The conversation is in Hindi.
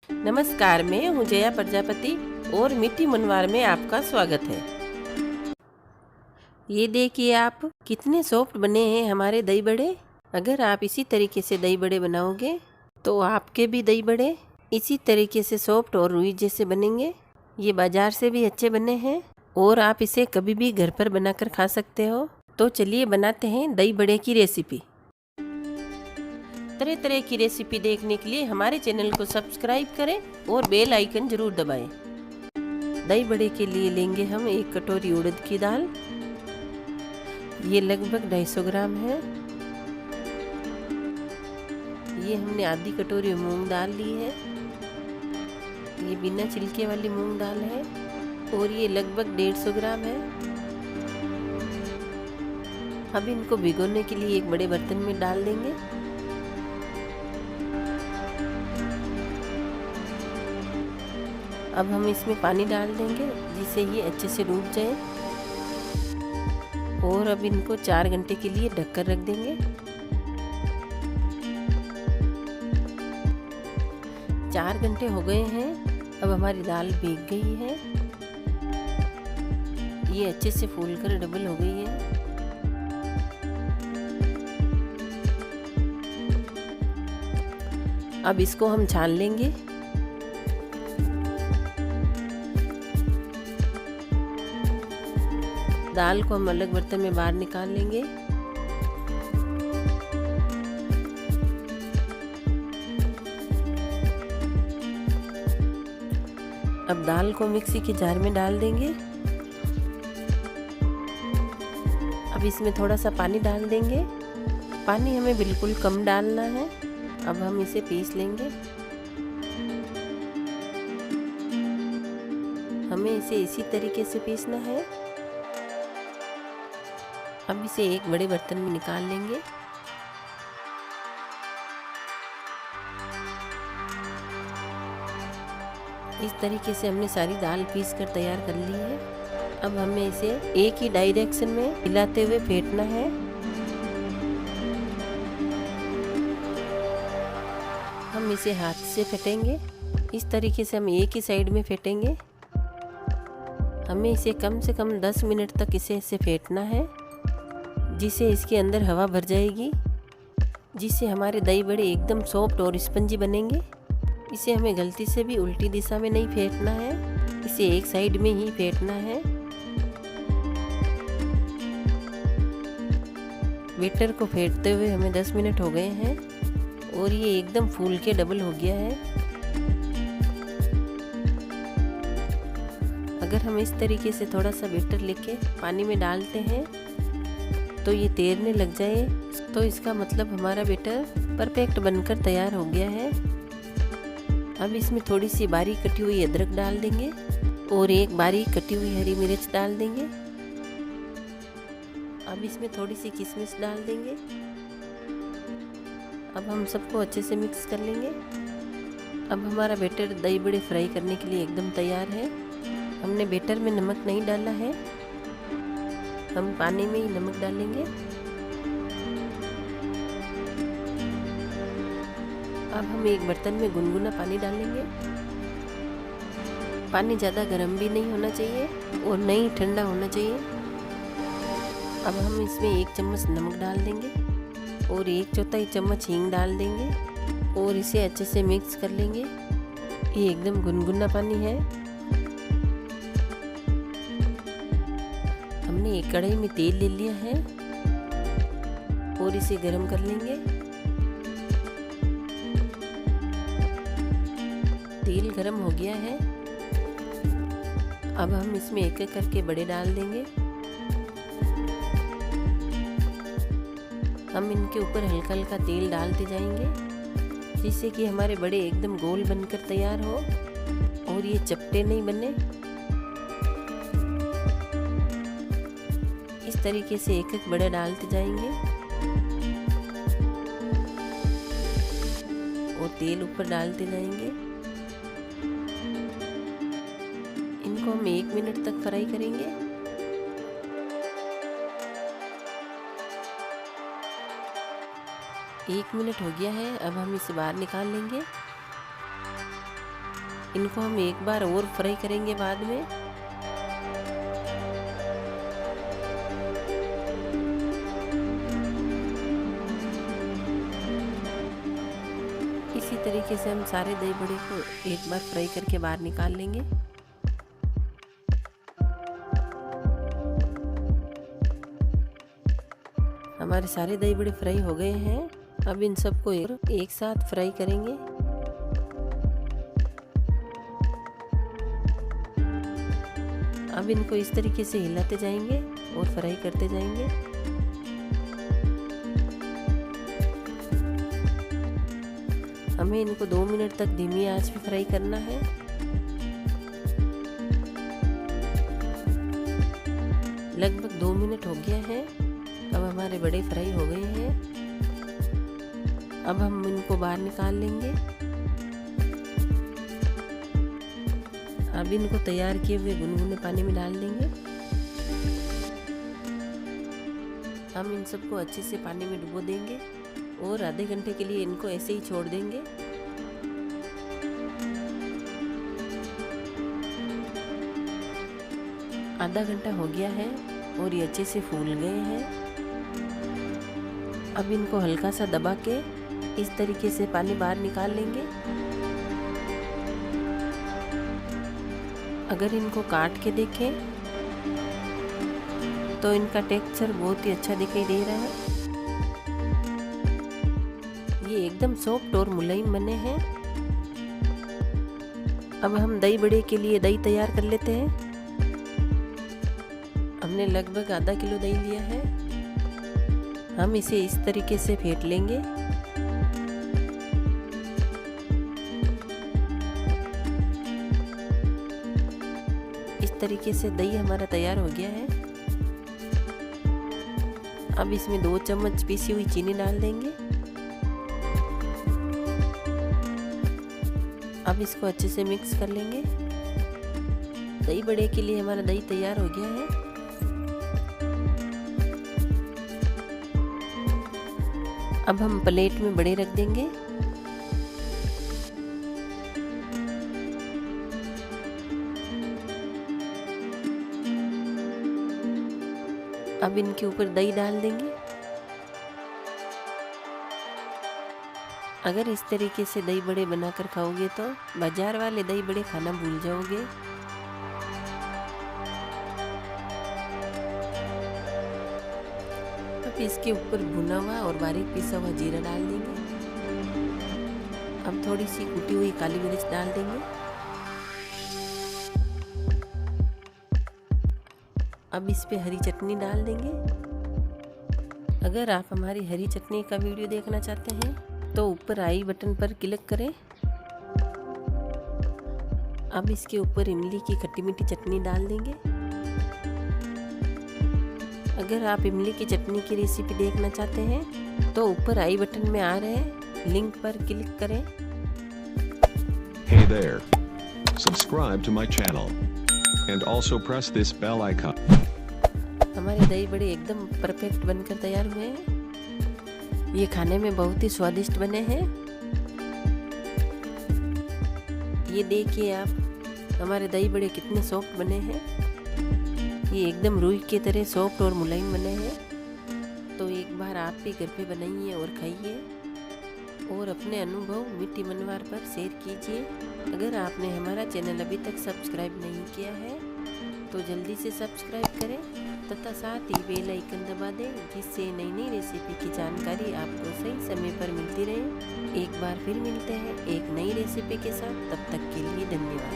नमस्कार, मैं हूँ जया प्रजापति और मीठी मनवार में आपका स्वागत है। ये देखिए आप कितने सॉफ्ट बने हैं हमारे दही बड़े। अगर आप इसी तरीके से दही बड़े बनाओगे तो आपके भी दही बड़े इसी तरीके से सॉफ्ट और रुई जैसे बनेंगे। ये बाजार से भी अच्छे बने हैं और आप इसे कभी भी घर पर बनाकर खा सकते हो। तो चलिए बनाते हैं दही बड़े की रेसिपी। तरह तरह की रेसिपी देखने के लिए हमारे चैनल को सब्सक्राइब करें और बेल आइकन जरूर दबाएं। दही बड़े के लिए लेंगे हम 1 कटोरी उड़द की दाल। ये लगभग 250 ग्राम है। ये हमने आधी कटोरी मूंग दाल ली है। ये बिना छिलके वाली मूंग दाल है और ये लगभग 150 ग्राम है। अब इनको भिगोने के लिए एक बड़े बर्तन में डाल देंगे। अब हम इसमें पानी डाल देंगे जिससे ये अच्छे से डूब जाए और अब इनको 4 घंटे के लिए ढककर रख देंगे। 4 घंटे हो गए हैं। अब हमारी दाल भीग गई है। ये अच्छे से फूलकर डबल हो गई है। अब इसको हम छान लेंगे। दाल को हम अलग बर्तन में बाहर निकाल लेंगे। अब दाल को मिक्सी के जार में डाल देंगे। अब इसमें थोड़ा सा पानी डाल देंगे। पानी हमें बिल्कुल कम डालना है। अब हम इसे पीस लेंगे। हमें इसे इसी तरीके से पीसना है। अब इसे एक बड़े बर्तन में निकाल लेंगे। इस तरीके से हमने सारी दाल पीस कर तैयार कर ली है। अब हमें इसे एक ही डायरेक्शन में हिलाते हुए फेंटना है। हम इसे हाथ से फेंटेंगे। इस तरीके से हम एक ही साइड में फेंटेंगे। हमें इसे कम से कम 10 मिनट तक इसे फेंटना है, जिससे इसके अंदर हवा भर जाएगी, जिससे हमारे दही बड़े एकदम सॉफ्ट और स्पंजी बनेंगे। इसे हमें गलती से भी उल्टी दिशा में नहीं फेंटना है, इसे एक साइड में ही फेंटना है। बैटर को फेंटते हुए हमें 10 मिनट हो गए हैं और ये एकदम फूल के डबल हो गया है। अगर हम इस तरीके से थोड़ा सा बैटर लेके पानी में डालते हैं तो ये तैरने लग जाए तो इसका मतलब हमारा बैटर परफेक्ट बनकर तैयार हो गया है। अब इसमें थोड़ी सी बारीक कटी हुई अदरक डाल देंगे और एक बारीक कटी हुई हरी मिर्च डाल देंगे। अब इसमें थोड़ी सी किशमिश डाल देंगे। अब हम सबको अच्छे से मिक्स कर लेंगे। अब हमारा बैटर दही बड़े फ्राई करने के लिए एकदम तैयार है। हमने बैटर में नमक नहीं डाला है, हम पानी में ही नमक डालेंगे। अब हम एक बर्तन में गुनगुना पानी डालेंगे। पानी ज़्यादा गर्म भी नहीं होना चाहिए और नहीं ठंडा होना चाहिए। अब हम इसमें 1 चम्मच नमक डाल देंगे और 1/4 चम्मच हींग डाल देंगे और इसे अच्छे से मिक्स कर लेंगे। ये एकदम गुनगुना पानी है। हमने एक कढ़ाई में तेल ले लिया है और इसे गरम कर लेंगे। तेल गरम हो गया है। अब हम इसमें एक एक करके बड़े डाल देंगे। हम इनके ऊपर हल्का हल्का तेल डालते जाएंगे, जिससे कि हमारे बड़े एकदम गोल बनकर तैयार हो और ये चपटे नहीं बने। इस तरीके से एक एक बड़ा डालते जाएंगे और तेल ऊपर डालते जाएंगे। इनको हम 1 मिनट तक फ्राई करेंगे। एक मिनट हो गया है। अब हम इसे बाहर निकाल लेंगे। इनको हम एक बार और फ्राई करेंगे बाद में। इसी तरीके से हम सारे दही बड़े को एक बार फ्राई करके बाहर निकाल लेंगे। हमारे सारे दही बड़े फ्राई हो गए हैं। अब इन सबको एक साथ फ्राई करेंगे। अब इनको इस तरीके से हिलाते जाएंगे और फ्राई करते जाएंगे। हमें इनको 2 मिनट तक धीमी आंच पे फ्राई करना है। लगभग 2 मिनट हो गया है। अब हमारे बड़े फ्राई हो गए हैं। अब हम इनको बाहर निकाल लेंगे। अब इनको तैयार किए हुए गुनगुने पानी में डाल देंगे। हम इन सबको अच्छे से पानी में डुबो देंगे और आधे घंटे के लिए इनको ऐसे ही छोड़ देंगे। आधा घंटा हो गया है और ये अच्छे से फूल गए हैं। अब इनको हल्का सा दबा के इस तरीके से पानी बाहर निकाल लेंगे। अगर इनको काट के देखें तो इनका टेक्सचर बहुत ही अच्छा दिखाई दे रहा है। ये एकदम सॉफ्ट और मुलायम बने हैं। अब हम दही बड़े के लिए दही तैयार कर लेते हैं। हमने लगभग आधा किलो दही लिया है। हम इसे इस तरीके से फेंट लेंगे। इस तरीके से दही हमारा तैयार हो गया है। अब इसमें 2 चम्मच पीसी हुई चीनी डाल देंगे। अब इसको अच्छे से मिक्स कर लेंगे। दही बड़े के लिए हमारा दही तैयार हो गया है। अब हम प्लेट में बड़े रख देंगे। अब इनके ऊपर दही डाल देंगे। अगर इस तरीके से दही बड़े बनाकर खाओगे तो बाजार वाले दही बड़े खाना भूल जाओगे। अब इसके ऊपर भुना हुआ और बारीक पिसा हुआ जीरा डाल देंगे। अब थोड़ी सी कुटी हुई काली मिर्च डाल देंगे। अब इस पे हरी चटनी डाल देंगे। अगर आप हमारी हरी चटनी का वीडियो देखना चाहते हैं तो ऊपर आई बटन पर क्लिक करें। अब इसके ऊपर इमली की खट्टी मीठी चटनी डाल देंगे। अगर आप इमली की चटनी की रेसिपी देखना चाहते हैं तो ऊपर आई बटन में आ रहे लिंक पर क्लिक करें। Hey there. Subscribe to my channel and also press this bell icon. हमारे दही बड़े एकदम परफेक्ट बनकर तैयार हुए हैं। ये खाने में बहुत ही स्वादिष्ट बने हैं। ये देखिए आप हमारे दही बड़े कितने सॉफ्ट बने हैं। ये एकदम रुई की तरह सॉफ्ट और मुलायम बने हैं। तो एक बार आप भी घर पे बनाइए और खाइए और अपने अनुभव मिट्टी मनवार पर शेयर कीजिए। अगर आपने हमारा चैनल अभी तक सब्सक्राइब नहीं किया है तो जल्दी से सब्सक्राइब करें तथा साथ ही बेल आइकन दबा दें, जिससे नई नई रेसिपी की जानकारी आपको सही समय पर मिलती रहे। एक बार फिर मिलते हैं एक नई रेसिपी के साथ। तब तक के लिए धन्यवाद।